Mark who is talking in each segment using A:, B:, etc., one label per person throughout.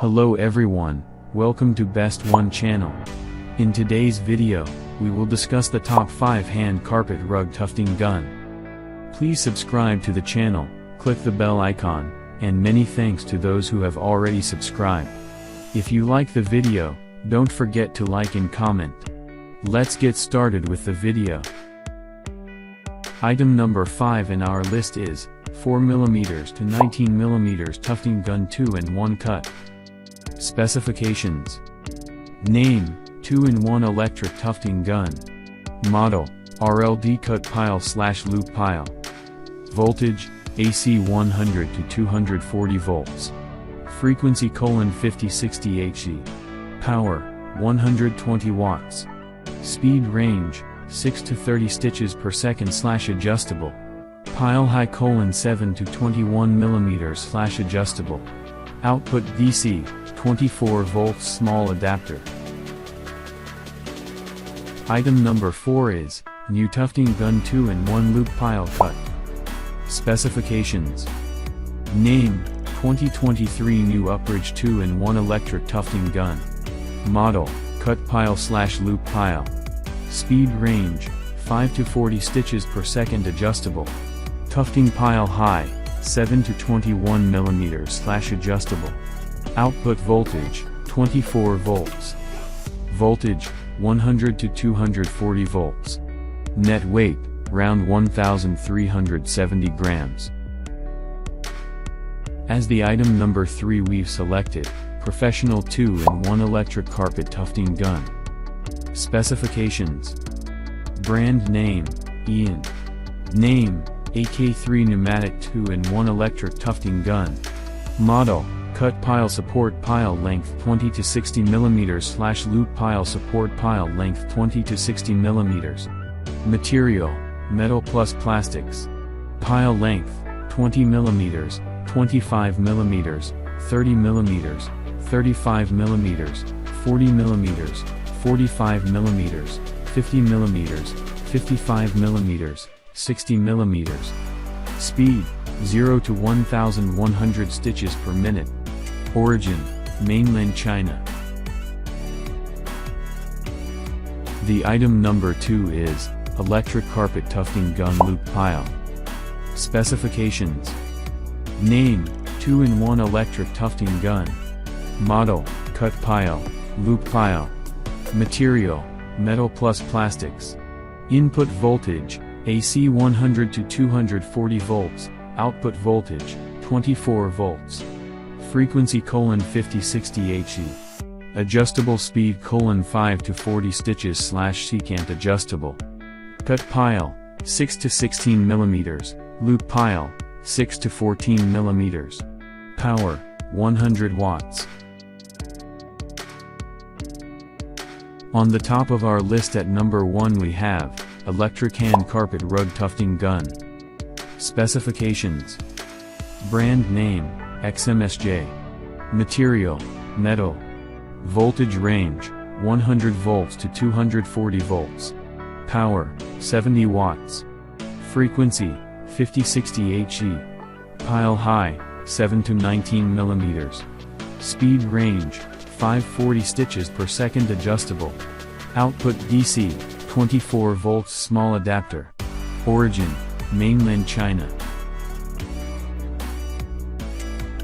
A: Hello everyone, welcome to Best One channel. In today's video, we will discuss the top 5 hand carpet rug tufting gun. Please subscribe to the channel, click the bell icon, and many thanks to those who have already subscribed. If you like the video, don't forget to like and comment. Let's get started with the video. Item number 5 in our list is 4mm to 19mm tufting gun 2-in-1 cut. Specifications. Name, 2-in-1 electric tufting gun. Model, RLD cut pile/loop pile. Voltage, AC 100 to 240 volts. Frequency: 50-60 Hz. Power, 120 watts. Speed range, 6 to 30 stitches per second/adjustable. Pile height: 7 to 21mm/adjustable. Output: DC, 24 volts small adapter. Item number 4 is new tufting gun 2-in-1 loop pile cut. Specifications. Name, 2023 new Upridge 2-in-1 electric tufting gun. Model, cut pile/loop pile. Speed range, 5 to 40 stitches per second adjustable. Tufting pile high, 7 to 21mm/adjustable. Output voltage, 24 volts. Voltage, 100 to 240 volts. Net weight, round 1,370 grams. As the item number 3 we've selected, professional 2-in-1 electric carpet tufting gun. Specifications. Brand name, Ian. Name, AK3 pneumatic 2-in-1 electric tufting gun. Model, cut pile support pile length 20 to 60 mm/loop pile support pile length 20 to 60 mm. Material, metal plus plastics. Pile length, 20 mm, 25 mm, 30 mm, 35 mm, 40 mm, 45 mm, 50 mm, 55 mm, 60 mm. Speed, 0 to 1,100 stitches per minute. Origin, mainland China. The item number 2 is electric carpet tufting gun loop pile. Specifications. Name, 2-in-1 electric tufting gun. Model, cut pile, loop pile. Material, metal plus plastics. Input voltage, AC 100 to 240 volts, output voltage, 24 volts. Frequency: 50-60 Hz. Adjustable speed: 5 to 40 stitches/secant adjustable. Cut pile, 6 to 16 mm, loop pile, 6 to 14 mm. Power, 100 watts. On the top of our list at number 1 we have electric hand carpet rug tufting gun. Specifications. Brand name, XMSJ. Material, metal. Voltage range, 100 volts to 240 volts. Power, 70 watts. Frequency, 50-60 Hz. Pile high, 7 to 19 mm. Speed range, 540 stitches per second adjustable. Output DC, 24 volts small adapter. Origin, mainland China.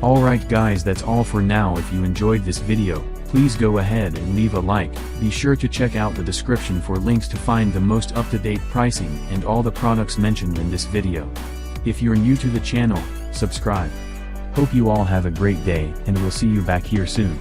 A: Alright guys, that's all for now. If you enjoyed this video, please go ahead and leave a like. Be sure to check out the description for links to find the most up-to-date pricing and all the products mentioned in this video. If you're new to the channel, subscribe. Hope you all have a great day, and we'll see you back here soon.